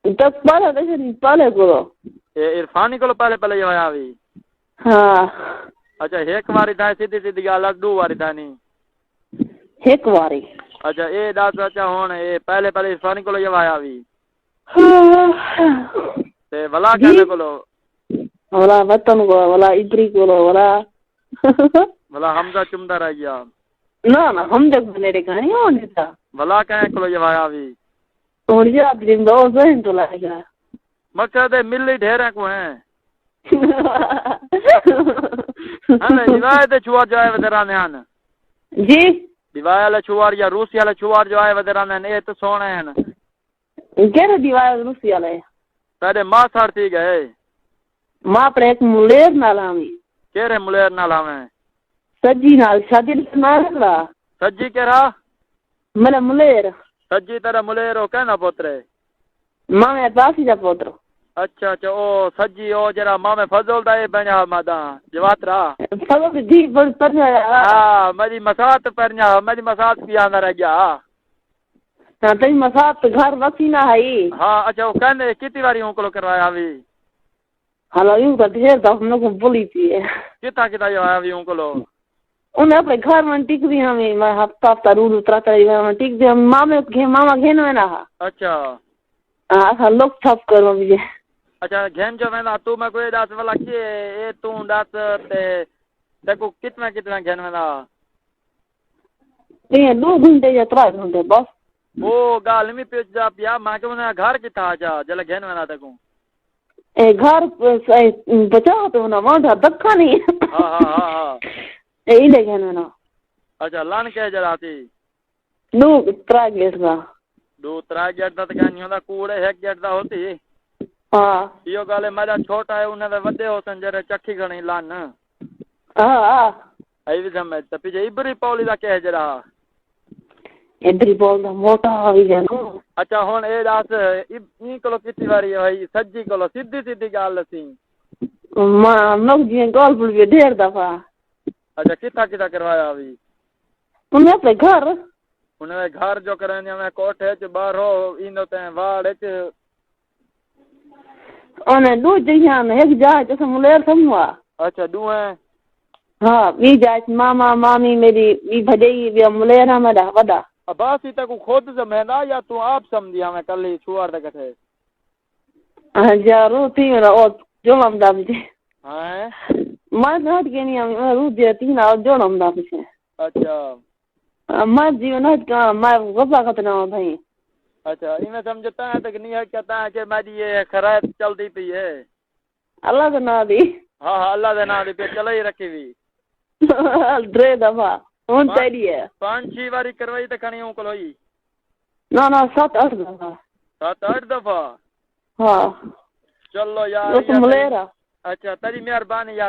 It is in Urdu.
تک پہلے کو عرفانی کو پہلے پہلے یہ ہویا بھی ہاں اچھا ایک واری تھا سیدھی سیدھی گال دو واری تھا نہیں ایک واری اچھا اے دس اچھا ہون اے پہلے پہلے عرفانی کو یہ ہویا بھی تے بلا کہنے کو ولا وطن کو ولا ادری کو ولا بلا حمزہ چمدہ رہ گیا نہ ہم جب میرے کہانی ہونے تھا بلا کہیں کو یہ ہویا بھی اور یہ دن دو زین تو لائے گا مقصد ہے ملی ڈھیریں کو ہیں ہمیں روایت چوار جو ہے ودرانے ہیں جی دیوائے والے چوار یا روسی والے چوار جو ہے ودرانے ہیں یہ تو سونے ہیں کہہ دیوائے روسی والے پہلے ماں سار تھی گئے ماں پر ایک ملیر نالامی کہہ رہے ملیر نال ہمیں سجی نال شادی نال سجی کہہ رہا ملا ملیر سجی تیرا ملیر ہو کہنا پوترے ماں میں پاسی جا پوترو اچھا اچھا او سجی او جرا ماں میں فضل دا بنیا مادا جواترا فضل دی بڑ پر ہاں میری مسات پرنیا میری مسات بھی آنا رہ گیا ہاں تئی مسات گھر وسی نہ ہے ہاں اچھا وہ کہنے کتنی باری ہوں کو کروایا ابھی حالا یوں کا ڈھیر دا ہم لوگ بولی تھی کتا یہ آیا ابھی ہوں کو انہیں اپنے گھر میں ٹک دی ہمیں میں ہفتہ ہفتہ روز اترا کری میں ٹک دی ہم ماما گھن میں نہ اچھا ہاں لوگ چھپ کرو مجھے اچھا گھن جو میں تو میں کوئی دس والا کی اے تو دس تے دیکھو کتنا گھن میں یہ 2 گھنٹے یا 3 گھنٹے بس وہ گال میں پیچ جا پیا میں کہ انہیں گھر کی تھا جا جلے گھن میں نہ دیکھوں اے گھر بچا تو نا وہاں دکھا نہیں ہاں ہاں ہاں ہاں اے دے گھن میں نا اچھا لان کے جلاتی 2-3 گیٹ کا 2-3 گیٹ دا تے نہیں ہوندا کوڑے 1 گیٹ دا ہوتی ہاں یہ گالے میرا چھوٹا ہے انہیں دے وڈے ہوسن جڑے چکھی گھنی لان ہاں ای بھی سمجھ تے پیچھے ابری پولی دا کہہ جڑا ادری بول دا موٹا ہوئی جانو اچھا ہن اے دس ای کولو کتنی واری ہوئی سجی کولو سیدھی سیدھی گل سی ماں نوک جی گول پڑ بھی ڈھیر دفعہ اچھا کتا کروایا ابھی انہیں اپنے گھر انہیں گھر جو کریں میں کوٹھے چ باہر ہو اینو تے واڑ چ انہیں 2 جہان ایک جائے جیسے ملیر سموا اچھا 2 ہیں ہاں بی جائے ماما مامی میری بی بھجئی بی ملیر ہمارا ودا عباس ہی تک خود زمینا یا تو آپ سمجھی ہمیں کل ہی چھوار دے کٹھے ہاں جا رو تھی میرا اور جو ممدا مجھے ہاں میں نہ کہ نہیں میں رو دے تین اور جو ممدا مجھے اچھا میں جیو نہ کہ میں وفا ختنا بھائی اچھا میں سمجھتا ہے تک نہیں ہے کہتا ہے کہ میری یہ خرائط چلتی پئی ہے اللہ کا نام دی ہاں ہاں اللہ دے نام دی پہ چلا ہی رکھی ہوئی 3 دفعہ ہون تیری ہے 5-6 باری کروائی تے کھانی ہوں کلوئی نہ 7-8 دفعہ 7-8 دفعہ ہاں چلو یار وہ تو ملیرا اچھا تیری مہربانی یار